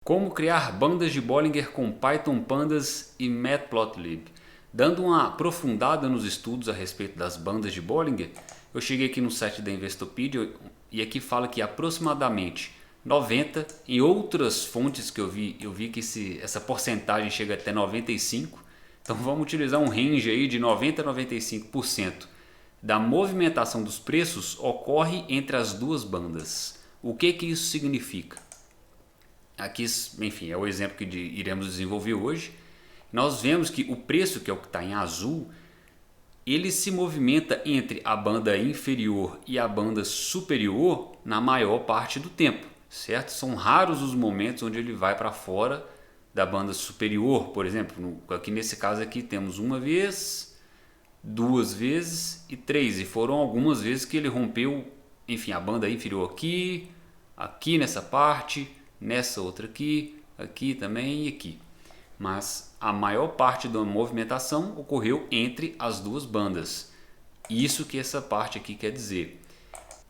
Como criar bandas de Bollinger com Python, Pandas e Matplotlib. Dando uma aprofundada nos estudos a respeito das bandas de Bollinger, eu cheguei aqui no site da Investopedia e aqui fala que aproximadamente 90, em outras fontes que eu vi que essa porcentagem chega até 95, então vamos utilizar um range aí de 90 a 95% da movimentação dos preços ocorre entre as duas bandas. O que isso significa? Aqui, enfim, é o exemplo que iremos desenvolver hoje. Nós vemos que o preço, que é o que está em azul, ele se movimenta entre a banda inferior e a banda superior na maior parte do tempo, certo? São raros os momentos onde ele vai para fora da banda superior, por exemplo. Aqui nesse caso aqui temos uma vez, duas vezes e três. E foram algumas vezes que ele rompeu, enfim, a banda inferior aqui nessa parte, nessa outra aqui também e aqui. Mas a maior parte da movimentação ocorreu entre as duas bandas. Isso que essa parte aqui quer dizer.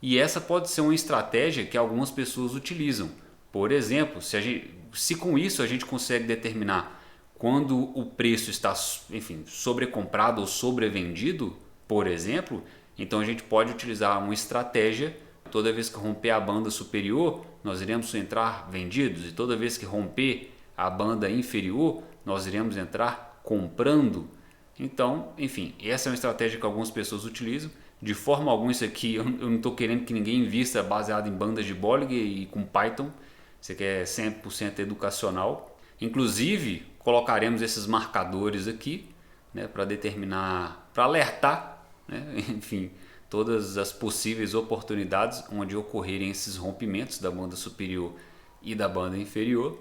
E essa pode ser uma estratégia que algumas pessoas utilizam. Por exemplo, se com isso a gente consegue determinar quando o preço está, enfim, sobrecomprado ou sobrevendido, por exemplo, então a gente pode utilizar uma estratégia. Toda vez que romper a banda superior, nós iremos entrar vendidos, e toda vez que romper a banda inferior, nós iremos entrar comprando. Então, enfim, essa é uma estratégia que algumas pessoas utilizam. De forma alguma, isso aqui eu não estou querendo que ninguém invista baseado em bandas de Bollinger e com Python. Isso aqui é 100% educacional. Inclusive, colocaremos esses marcadores aqui, né, para determinar, para alertar, né, enfim, todas as possíveis oportunidades onde ocorrerem esses rompimentos da banda superior e da banda inferior.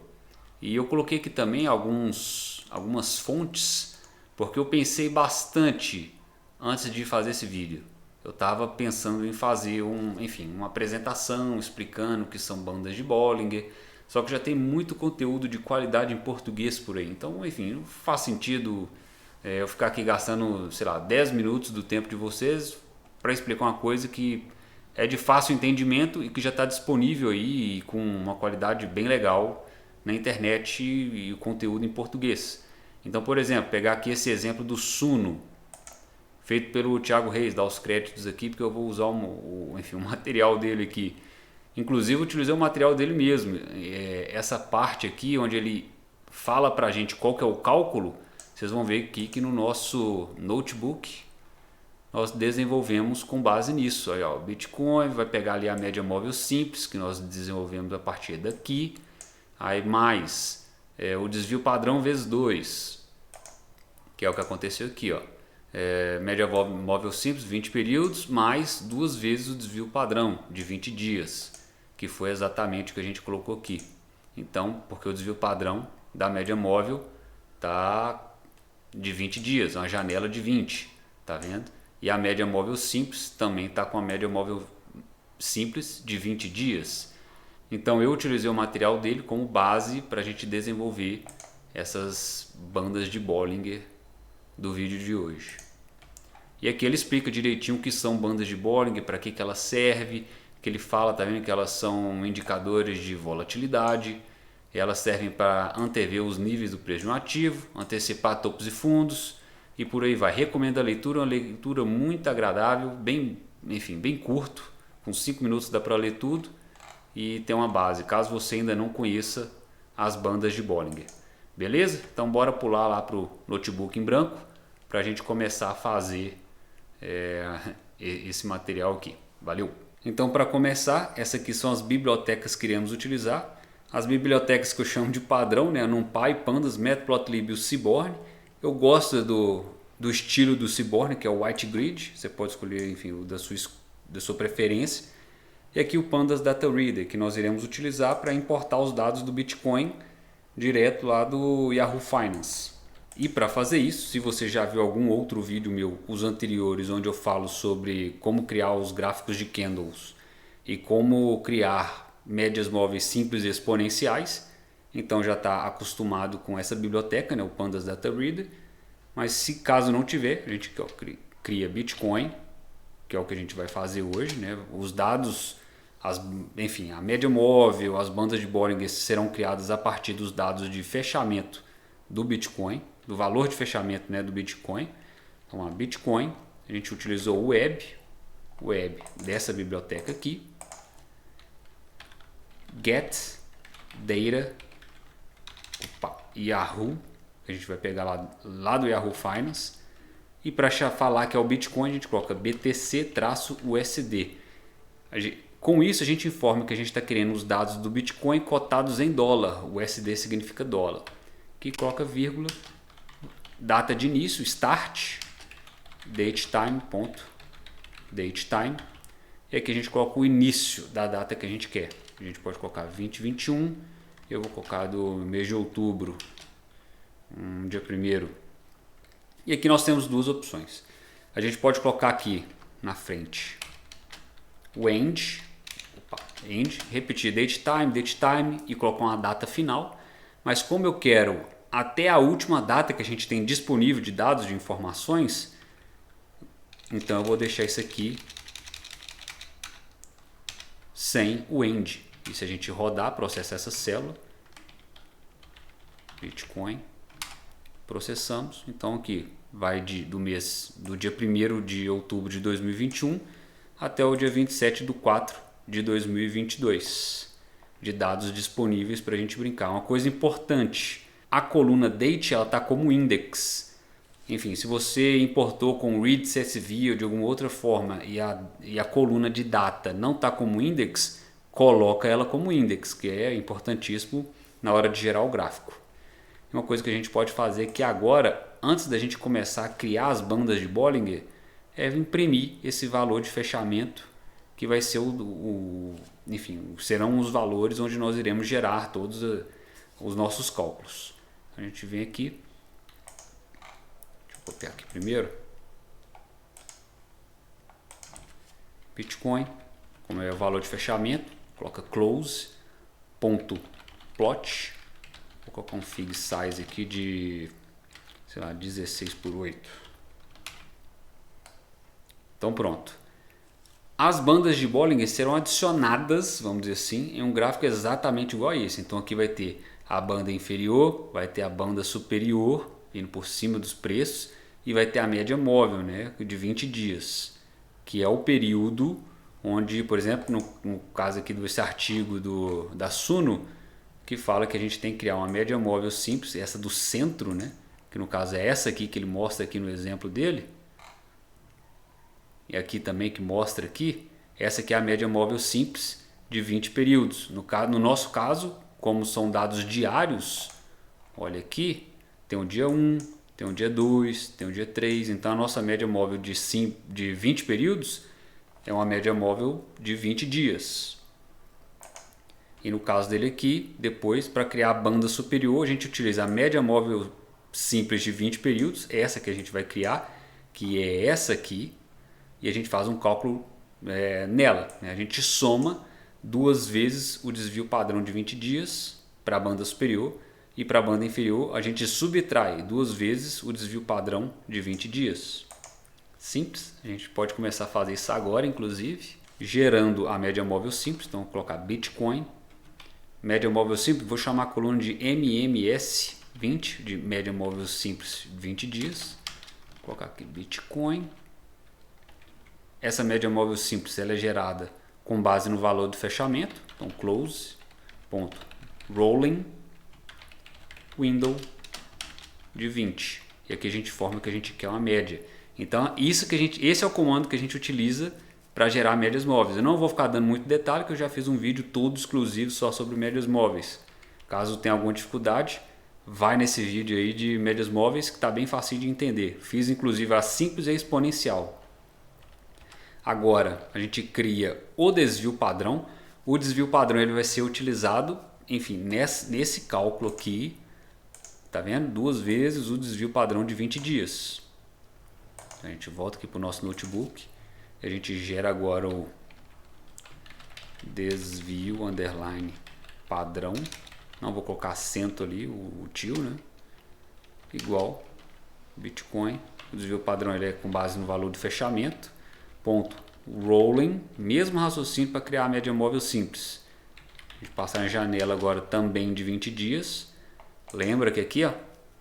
E eu coloquei aqui também algumas fontes, porque eu pensei bastante antes de fazer esse vídeo. Eu estava pensando em fazer uma apresentação explicando o que são bandas de Bollinger, só que já tem muito conteúdo de qualidade em português por aí. Então, enfim, não faz sentido eu ficar aqui gastando, sei lá, 10 minutos do tempo de vocês para explicar uma coisa que é de fácil entendimento e que já está disponível aí com uma qualidade bem legal na internet e o conteúdo em português. Então, por exemplo, pegar aqui esse exemplo do Suno, feito pelo Thiago Reis, dar os créditos aqui porque eu vou usar o material dele aqui. Inclusive, eu utilizei o material dele mesmo. Essa parte aqui, onde ele fala para a gente qual que é o cálculo, vocês vão ver aqui que no nosso notebook nós desenvolvemos com base nisso. Aí, ó, o Bitcoin vai pegar ali a média móvel simples, que nós desenvolvemos a partir daqui. Aí mais o desvio padrão vezes 2, que é o que aconteceu aqui, ó. Média móvel simples, 20 períodos, mais duas vezes o desvio padrão de 20 dias, que foi exatamente o que a gente colocou aqui. Então, porque o desvio padrão da média móvel tá de 20 dias, uma janela de 20, tá vendo? E a média móvel simples também está com a média móvel simples de 20 dias. Então eu utilizei o material dele como base para a gente desenvolver essas bandas de Bollinger do vídeo de hoje. E aqui ele explica direitinho o que são bandas de Bollinger, para que elas servem, que ele fala também que elas são indicadores de volatilidade, elas servem para antever os níveis do preço de um ativo, antecipar topos e fundos, e por aí vai. Recomendo a leitura, uma leitura muito agradável, bem curto, com 5 minutos dá para ler tudo e tem uma base, caso você ainda não conheça as bandas de Bollinger. Beleza? Então bora pular lá para o notebook em branco para a gente começar a fazer esse material aqui. Valeu! Então, para começar, essas aqui são as bibliotecas que iremos utilizar. As bibliotecas que eu chamo de padrão, né? NumPy, Pandas, Matplotlib e o Seaborn. Eu gosto do estilo do Seaborn, que é o White Grid. Você pode escolher, enfim, o da sua preferência. E aqui o Pandas Data Reader, que nós iremos utilizar para importar os dados do Bitcoin direto lá do Yahoo Finance. E para fazer isso, se você já viu algum outro vídeo meu, os anteriores, onde eu falo sobre como criar os gráficos de candles e como criar médias móveis simples e exponenciais, então já está acostumado com essa biblioteca, né, o Pandas Data Reader. Mas se caso não tiver, a gente cria Bitcoin, que é o que a gente vai fazer hoje, né? Os dados enfim, a média móvel, as bandas de Bollinger serão criadas a partir dos dados de fechamento do Bitcoin, do valor de fechamento, né, do Bitcoin. Então, a Bitcoin, a gente utilizou o web dessa biblioteca aqui, get data Yahoo, que a gente vai pegar lá do Yahoo Finance, e para falar que é o Bitcoin a gente coloca BTC-USD. Com isso a gente informa que a gente está querendo os dados do Bitcoin cotados em dólar, o USD significa dólar, que coloca vírgula, data de início, start, datetime, e aqui a gente coloca o início da data que a gente quer. A gente pode colocar 2021, eu vou colocar do mês de outubro, dia 1º. E aqui nós temos duas opções. A gente pode colocar aqui na frente o end, repetir datetime e colocar uma data final. Mas como eu quero até a última data que a gente tem disponível de dados, de informações, então eu vou deixar isso aqui sem o end. E se a gente rodar, processar essa célula, Bitcoin, processamos, então aqui vai do dia 1º de outubro de 2021 até o dia 27/4/2022, de dados disponíveis para a gente brincar. Uma coisa importante, a coluna date ela está como index. Enfim, se você importou com read CSV ou de alguma outra forma e a coluna de data não está como index, coloca ela como index, que é importantíssimo na hora de gerar o gráfico. Uma coisa que a gente pode fazer que agora, antes da gente começar a criar as bandas de Bollinger, é imprimir esse valor de fechamento, que vai ser enfim, serão os valores onde nós iremos gerar todos os nossos cálculos. A gente vem aqui, deixa eu copiar aqui primeiro, Bitcoin, como é o valor de fechamento, coloca close.plot, vou colocar um fig size aqui de, sei lá, 16/8. Então pronto. As bandas de Bollinger serão adicionadas, vamos dizer assim, em um gráfico exatamente igual a esse. Então aqui vai ter a banda inferior, vai ter a banda superior, indo por cima dos preços, e vai ter a média móvel, né, de 20 dias, que é o período onde, por exemplo, no caso aqui desse artigo da Suno, que fala que a gente tem que criar uma média móvel simples, essa do centro, né, que no caso é essa aqui que ele mostra aqui no exemplo dele, e aqui também que mostra aqui, essa aqui é a média móvel simples de 20 períodos. No nosso caso, como são dados diários, olha aqui, tem o dia 1, tem o dia 2, tem o dia 3, então a nossa média móvel de 20 períodos é uma média móvel de 20 dias. E no caso dele aqui, depois, para criar a banda superior, a gente utiliza a média móvel simples de 20 períodos, essa que a gente vai criar, que é essa aqui, e a gente faz um cálculo nela, né? A gente soma 2 vezes o desvio padrão de 20 dias para a banda superior, e para a banda inferior a gente subtrai 2 vezes o desvio padrão de 20 dias. Simples, a gente pode começar a fazer isso agora, inclusive, gerando a média móvel simples. Então vou colocar Bitcoin, média móvel simples, vou chamar a coluna de MMS20, de média móvel simples 20 dias. Vou colocar aqui Bitcoin. Essa média móvel simples ela é gerada com base no valor do fechamento. Então close.rolling window de 20. E aqui a gente forma que a gente quer uma média. Então esse é o comando que a gente utiliza para gerar médias móveis. Eu não vou ficar dando muito detalhe, que eu já fiz um vídeo todo exclusivo só sobre médias móveis. Caso tenha alguma dificuldade, vai nesse vídeo aí de médias móveis que está bem fácil de entender. Fiz inclusive a simples e a exponencial. Agora a gente cria o desvio padrão. O desvio padrão ele vai ser utilizado, enfim, nesse cálculo aqui, tá vendo? 2 vezes o desvio padrão de 20 dias. A gente volta aqui para o nosso notebook e a gente gera agora o desvio underline padrão. Não vou colocar acento ali, o tio, né? Igual Bitcoin. O desvio padrão ele é com base no valor do fechamento. Ponto rolling, mesmo raciocínio para criar a média móvel simples. A gente passa na janela agora também de 20 dias. Lembra que aqui, ó,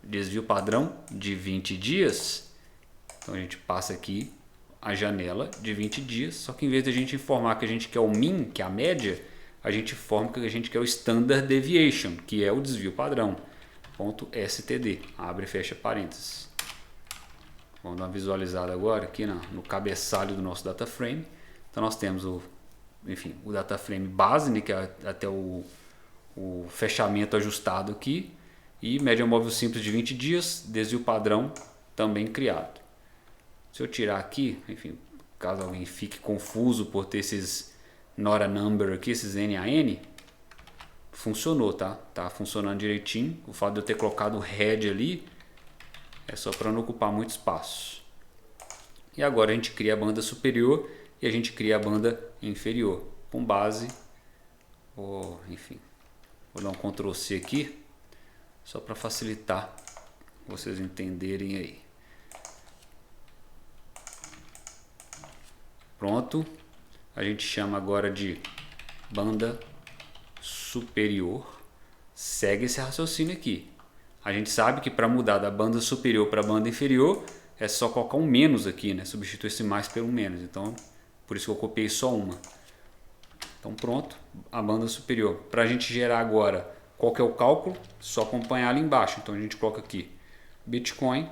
desvio padrão de 20 dias. Então a gente passa aqui a janela de 20 dias, só que em vez de a gente informar que a gente quer o mean, que é a média, a gente informa que a gente quer o standard deviation, que é o desvio padrão. Ponto .std, abre e fecha parênteses. Vamos dar uma visualizada agora aqui no cabeçalho do nosso data frame. Então nós temos o data frame base, né, que é até o fechamento ajustado aqui, e média móvel simples de 20 dias, desvio padrão também criado. Se eu tirar aqui, enfim, caso alguém fique confuso por ter esses not a number aqui, esses NaN, funcionou, tá? Tá funcionando direitinho. O fato de eu ter colocado o head ali é só para não ocupar muito espaço. E agora a gente cria a banda superior e a gente cria a banda inferior com base, enfim, vou dar um Ctrl C aqui só para facilitar vocês entenderem aí. Pronto, a gente chama agora de banda superior. Segue esse raciocínio aqui. A gente sabe que para mudar da banda superior para a banda inferior é só colocar um menos aqui, né? Substituir esse mais pelo menos. Então, por isso que eu copiei só uma. Então pronto, a banda superior. Para a gente gerar agora qual que é o cálculo, só acompanhar ali embaixo. Então a gente coloca aqui Bitcoin,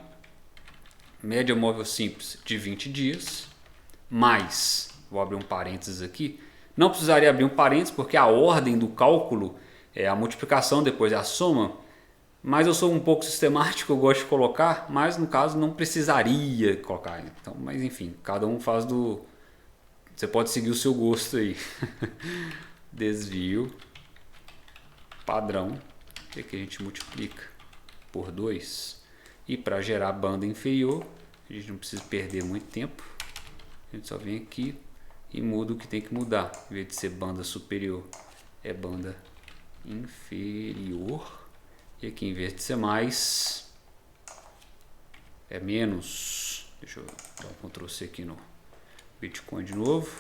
média móvel simples de 20 dias, mais, vou abrir um parênteses aqui, não precisaria abrir um parênteses porque a ordem do cálculo é a multiplicação, depois é a soma, mas eu sou um pouco sistemático, eu gosto de colocar, mas no caso não precisaria colocar. Então, mas enfim, cada um faz do... Você pode seguir o seu gosto aí. Desvio padrão, que aqui a gente multiplica por 2. E para gerar banda inferior, a gente não precisa perder muito tempo. A gente só vem aqui e muda o que tem que mudar. Em vez de ser banda superior, é banda inferior. E aqui, em vez de ser mais, é menos. Deixa eu dar um Ctrl C aqui no Bitcoin de novo.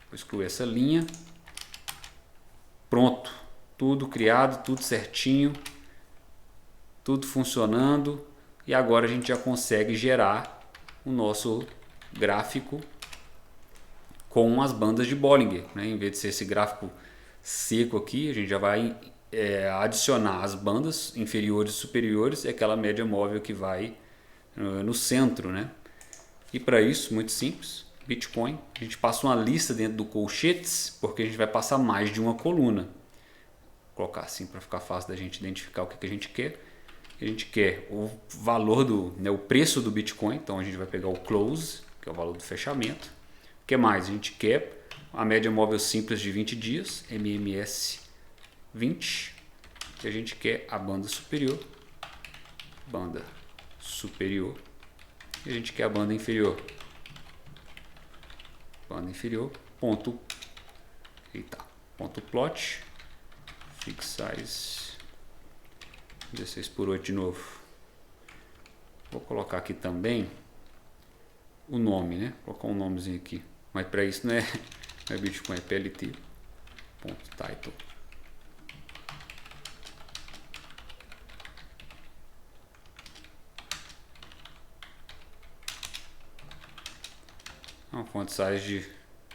Vou excluir essa linha. Pronto. Tudo criado, tudo certinho. Tudo funcionando. E agora a gente já consegue gerar o nosso gráfico com as bandas de Bollinger, né? Em vez de ser esse gráfico seco aqui, a gente já vai adicionar as bandas inferiores e superiores e aquela média móvel que vai no centro, né? E para isso, muito simples, Bitcoin, a gente passa uma lista dentro do colchetes, porque a gente vai passar mais de uma coluna. Vou colocar assim para ficar fácil da gente identificar o que a gente quer. A gente quer o valor o preço do Bitcoin, então a gente vai pegar o close, que é o valor do fechamento. O que mais? A gente quer a média móvel simples de 20 dias, MMS 20, e a gente quer a banda superior, e a gente quer a banda inferior, ponto plot, fix size 16:8 de novo. Vou colocar aqui também o nome, né? Vou colocar um nomezinho aqui, mas para isso não é Bitcoin, é PLT, ponto title. Uma font size de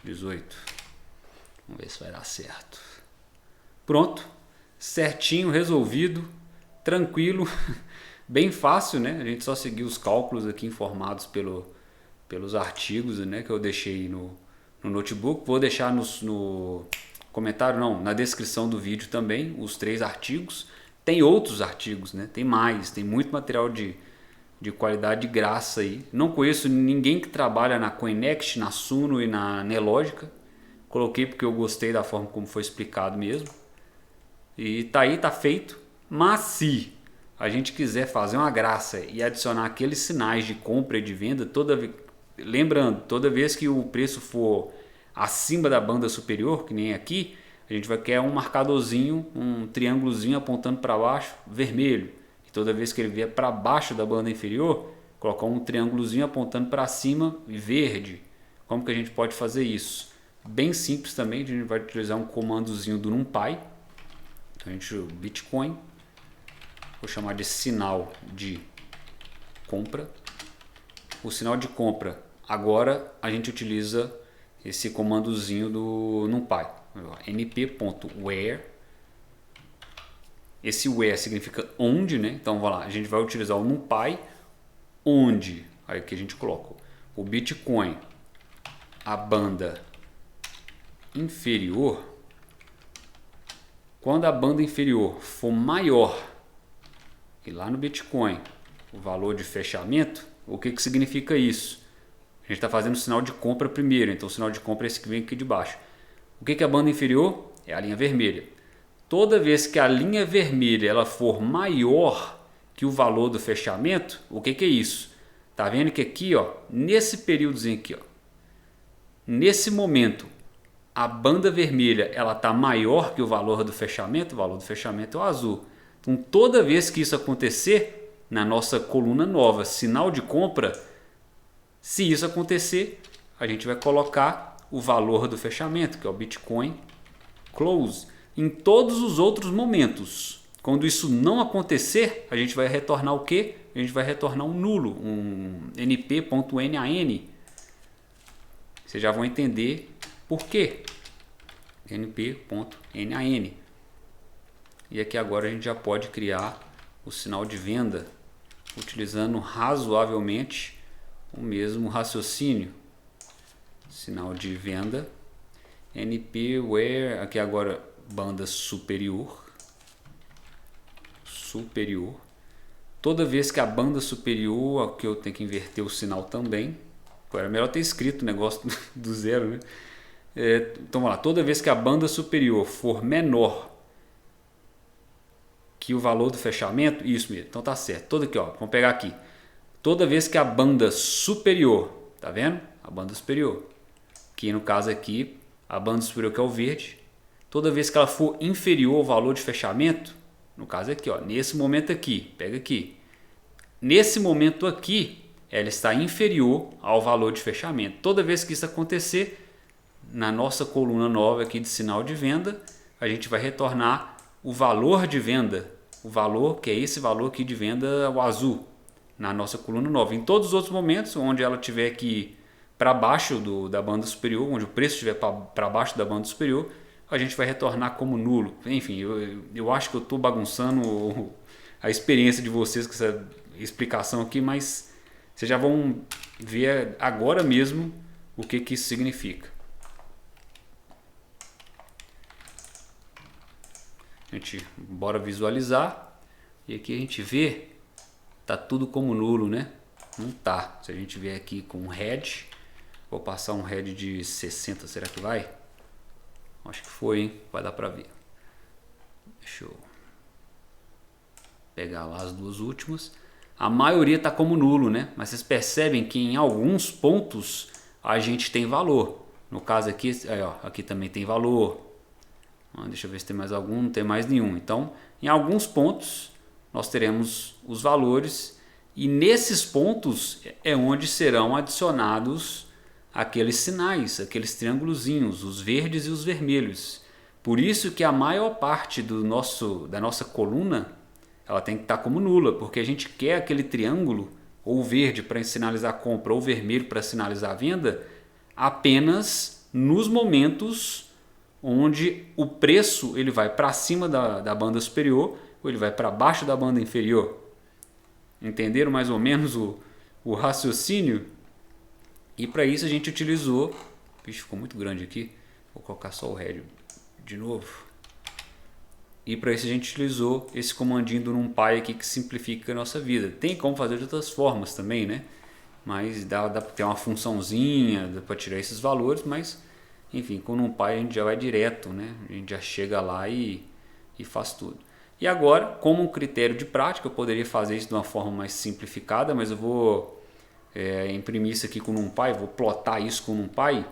18. Vamos ver se vai dar certo. Pronto, certinho, resolvido, tranquilo, bem fácil, né? A gente só seguiu os cálculos aqui informados pelos artigos, né, que eu deixei no notebook. Vou deixar no comentário, na descrição do vídeo também, os 3 artigos. Tem outros artigos, né? Tem muito material de qualidade de graça aí. Não conheço ninguém que trabalha na Coinext, na Suno e na Nelogica. Coloquei porque eu gostei da forma como foi explicado mesmo. E tá aí, tá feito. Mas se a gente quiser fazer uma graça e adicionar aqueles sinais de compra e de venda, lembrando, toda vez que o preço for acima da banda superior, que nem aqui, a gente vai querer um marcadorzinho, um triângulozinho apontando para baixo, vermelho. E toda vez que ele vier para baixo da banda inferior, colocar um triângulozinho apontando para cima, verde. como que a gente pode fazer isso? Bem simples também, a gente vai utilizar um comandozinho do NumPy. Então a gente Bitcoin, vou chamar de sinal de compra. O sinal de compra, agora a gente utiliza esse comandozinho do NumPy, np.where. Esse where significa onde, né? Então vamos lá, a gente vai utilizar o NumPy onde, aí aqui a gente coloca o Bitcoin, a banda inferior. Quando a banda inferior for maior que lá no Bitcoin o valor de fechamento, o que significa isso? A gente está fazendo o sinal de compra primeiro, então o sinal de compra é esse que vem aqui de baixo. O que é a banda inferior? É a linha vermelha. Toda vez que a linha vermelha ela for maior que o valor do fechamento, o que é isso? Tá vendo que aqui, ó, nesse períodozinho aqui, ó, nesse momento, a banda vermelha ela está maior que o valor do fechamento é o azul. Então toda vez que isso acontecer, na nossa coluna nova, sinal de compra, se isso acontecer, a gente vai colocar o valor do fechamento, que é o Bitcoin Close. Em todos os outros momentos, quando isso não acontecer, a gente vai retornar o quê? A gente vai retornar um nulo, um np.nan. Vocês já vão entender por quê. np.nan. E aqui agora a gente já pode criar o sinal de venda utilizando razoavelmente o mesmo raciocínio. Sinal de venda np where, aqui agora banda superior. Toda vez que a banda superior, aqui eu tenho que inverter o sinal também. Era melhor ter escrito o negócio do zero, né? Então vamos lá, toda vez que a banda superior for menor que o valor do fechamento, isso mesmo, então tá certo. Toda aqui, ó, vamos pegar aqui. Toda vez que a banda superior, tá vendo? A banda superior, que no caso aqui, a banda superior que é o verde, toda vez que ela for inferior ao valor de fechamento, no caso aqui, ó, nesse momento aqui, pega aqui. Nesse momento aqui, ela está inferior ao valor de fechamento. Toda vez que isso acontecer, na nossa coluna nova aqui de sinal de venda, a gente vai retornar o valor de venda, o valor que é esse valor aqui de venda, o azul, na nossa coluna nova. Em todos os outros momentos, onde ela tiver aqui para baixo da banda superior, onde o preço estiver para baixo da banda superior, a gente vai retornar como nulo. Enfim, eu acho que eu estou bagunçando a experiência de vocês com essa explicação aqui, mas vocês já vão ver agora mesmo o que isso significa. A gente bora visualizar e aqui a gente vê tá tudo como nulo, né? Não tá. Se a gente vier aqui com um head, vou passar um head de 60, será que vai? Acho que foi, hein? Vai dar pra ver. Deixa eu pegar lá as duas últimas. A maioria tá como nulo, né? Mas vocês percebem que em alguns pontos a gente tem valor. No caso aqui, aí, ó, aqui também tem valor. Deixa eu ver se tem mais algum, não tem mais nenhum. Então, em alguns pontos, nós teremos os valores e nesses pontos é onde serão adicionados aqueles sinais, aqueles triângulozinhos, os verdes e os vermelhos. Por isso que a maior parte da nossa coluna ela tem que estar como nula, porque a gente quer aquele triângulo, ou verde para sinalizar a compra, ou vermelho para sinalizar a venda, apenas nos momentos onde o preço ele vai para cima da banda superior ou ele vai para baixo da banda inferior. Entenderam mais ou menos o raciocínio? E para isso a gente utilizou... Vixe, ficou muito grande aqui. Vou colocar só o head de novo. E para isso a gente utilizou esse comandinho do NumPy aqui que simplifica a nossa vida. Tem como fazer de outras formas também, né? Mas dá para ter uma funçãozinha, dá para tirar esses valores, mas... Enfim, com o NumPy a gente já vai direto, né? A gente já chega lá e faz tudo. E agora, como um critério de prática, eu poderia fazer isso de uma forma mais simplificada, mas eu vou imprimir isso aqui com o NumPy, vou plotar isso com o NumPy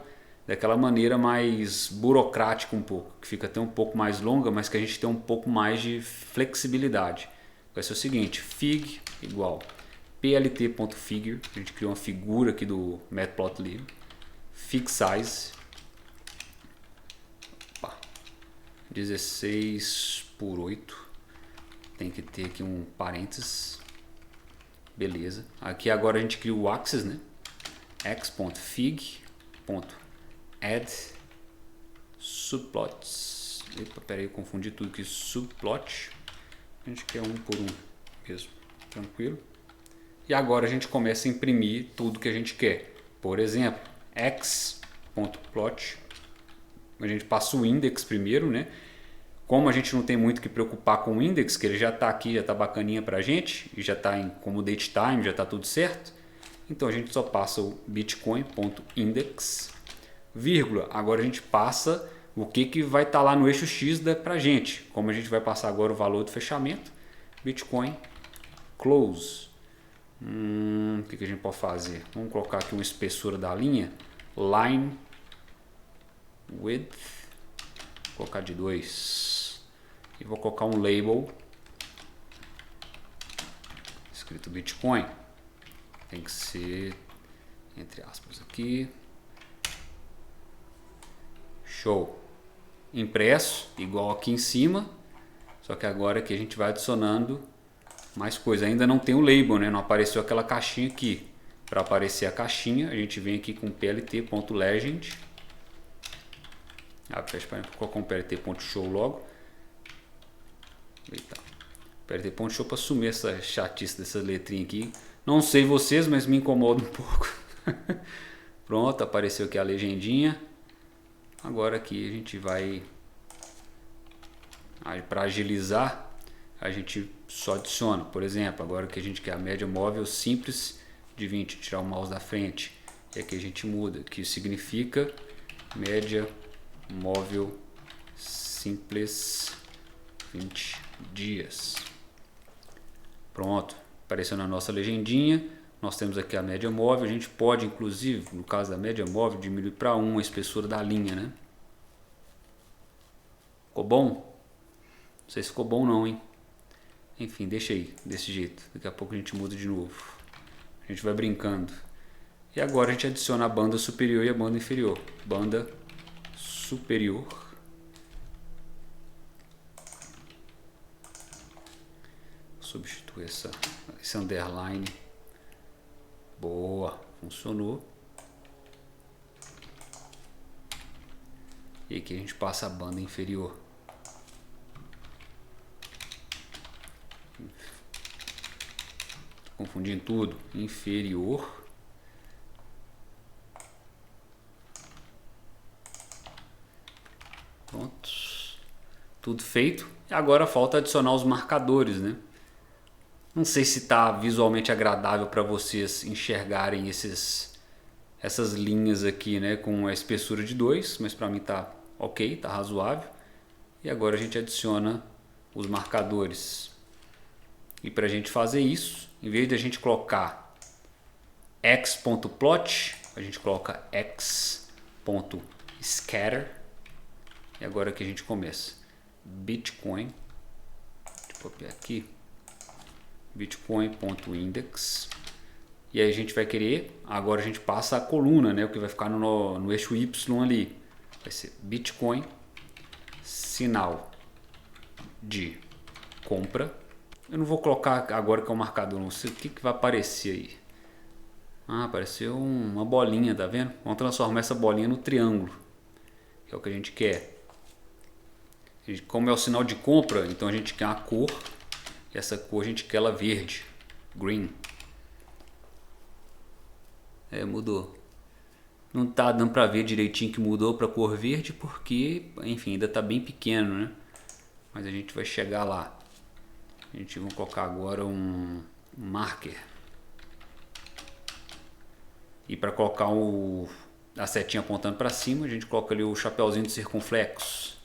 daquela maneira mais burocrática um pouco, que fica até um pouco mais longa, mas que a gente tem um pouco mais de flexibilidade. Vai ser o seguinte, fig igual plt.figure, a gente criou uma figura aqui do Matplotlib, fig size, 16:8, tem que ter aqui um parênteses, beleza. Aqui agora a gente cria o axis, né? x.fig.add subplots. Epa, peraí, eu confundi tudo aqui. Subplot, a gente quer um por um mesmo, tranquilo. E agora a gente começa a imprimir tudo que a gente quer. Por exemplo, x.plot, a gente passa o index primeiro, né? Como a gente não tem muito que preocupar com o index, que ele já está aqui, já está bacaninha pra gente, e já está como datetime, já está tudo certo. Então a gente só passa o bitcoin.index, vírgula, agora a gente passa o que vai estar lá no eixo X pra gente. Como a gente vai passar agora o valor do fechamento, bitcoin close. O que a gente pode fazer? Vamos colocar aqui uma espessura da linha, line width, vou colocar de 2 e vou colocar um label escrito Bitcoin, tem que ser entre aspas aqui, show, impresso igual aqui em cima, só que agora aqui a gente vai adicionando mais coisa. Ainda não tem o label, né? Não apareceu aquela caixinha aqui. Para aparecer a caixinha, a gente vem aqui com plt.legend. Pede para colocar um plt.show logo. Eita. plt.show para sumir essa chatice dessa letrinha aqui. Não sei vocês, mas me incomoda um pouco. Pronto, apareceu aqui a legendinha. Agora aqui a gente vai, para agilizar, a gente só adiciona, por exemplo, agora que a gente quer a média móvel simples de 20, tirar o mouse da frente, e aqui a gente muda, que significa média móvel simples 20 dias. Pronto, apareceu na nossa legendinha, nós temos aqui a média móvel, a gente pode inclusive, no caso da média móvel, diminuir para 1 a espessura da linha, né? Ficou bom? Não sei se ficou bom não, hein? Enfim, deixa aí, desse jeito. Daqui a pouco a gente muda de novo. A gente vai brincando. E agora a gente adiciona a banda superior e a banda inferior. Banda superior. Substituir esse underline. Boa, funcionou. E aqui a gente passa a banda inferior. Confundindo tudo, inferior, pronto, tudo feito. E agora falta adicionar os marcadores, né? Não sei se está visualmente agradável para vocês enxergarem essas linhas aqui, né, com a espessura de 2, mas para mim tá ok, tá razoável. E agora a gente adiciona os marcadores. E para a gente fazer isso, em vez de a gente colocar x.plot, a gente coloca x.scatter. E agora que a gente começa. Bitcoin, deixa eu copiar aqui, bitcoin.index. E aí a gente vai querer, agora a gente passa a coluna, né, o que vai ficar no eixo Y ali. Vai ser Bitcoin, sinal de compra. Eu não vou colocar agora que é o marcador, não sei o que vai aparecer aí. Apareceu uma bolinha, tá vendo? Vamos transformar essa bolinha no triângulo, que é o que a gente quer. Como é o sinal de compra, então a gente quer uma cor, e essa cor a gente quer ela verde, green. Mudou. Não tá dando pra ver direitinho que mudou pra cor verde, porque, enfim, ainda tá bem pequeno, né? Mas a gente vai chegar lá. A gente vai colocar agora um marker. E para colocar a setinha apontando para cima, a gente coloca ali o chapeuzinho de circunflexo.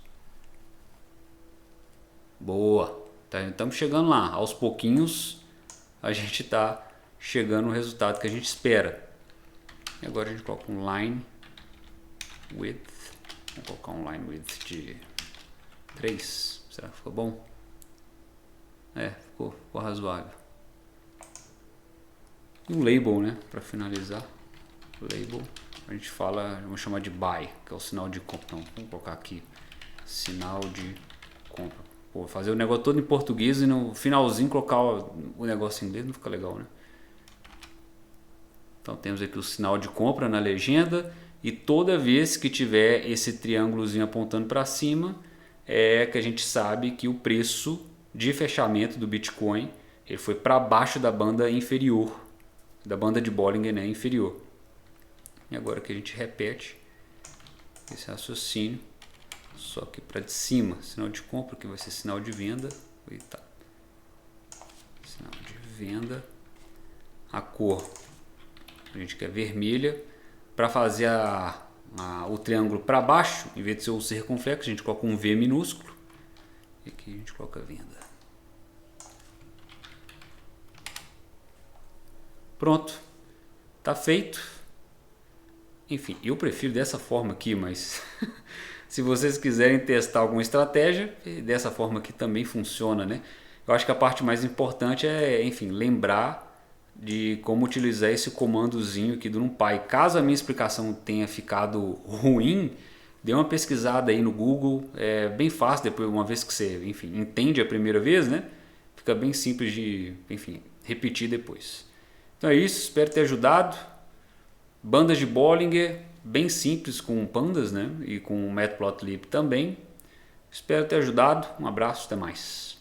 Boa! Estamos chegando lá. Aos pouquinhos a gente está chegando no resultado que a gente espera. E agora a gente coloca um line width. Vou colocar um line width de 3. Será que ficou bom? Ficou razoável. E um label, né, para finalizar. Label A gente fala, vamos chamar de buy, que é o sinal de compra. Então, vamos colocar aqui, sinal de compra. Pô, fazer o negócio todo em português e no finalzinho colocar o negócio em inglês não fica legal, né? Então temos aqui o sinal de compra na legenda e toda vez que tiver esse triângulozinho apontando para cima é que a gente sabe que o preço de fechamento do Bitcoin ele foi para baixo da banda inferior, da banda de Bollinger, né, inferior. E agora que a gente repete esse raciocínio, só que para de cima, sinal de compra que vai ser sinal de venda. Eita. Sinal de venda, a cor a gente quer vermelha. Para fazer o triângulo para baixo, em vez de ser o circunflexo, a gente coloca um V minúsculo. E aqui a gente coloca venda. Pronto. Tá feito. Enfim, eu prefiro dessa forma aqui, mas se vocês quiserem testar alguma estratégia, dessa forma aqui também funciona, né? Eu acho que a parte mais importante é, enfim, lembrar de como utilizar esse comandozinho aqui do NumPy. Caso a minha explicação tenha ficado ruim, dê uma pesquisada aí no Google, é bem fácil, depois uma vez que você, enfim, entende a primeira vez, né? Fica bem simples de, enfim, repetir depois. Então é isso, espero ter ajudado. Bandas de Bollinger, bem simples com pandas, né? E com o Matplotlib também. Espero ter ajudado. Um abraço, até mais.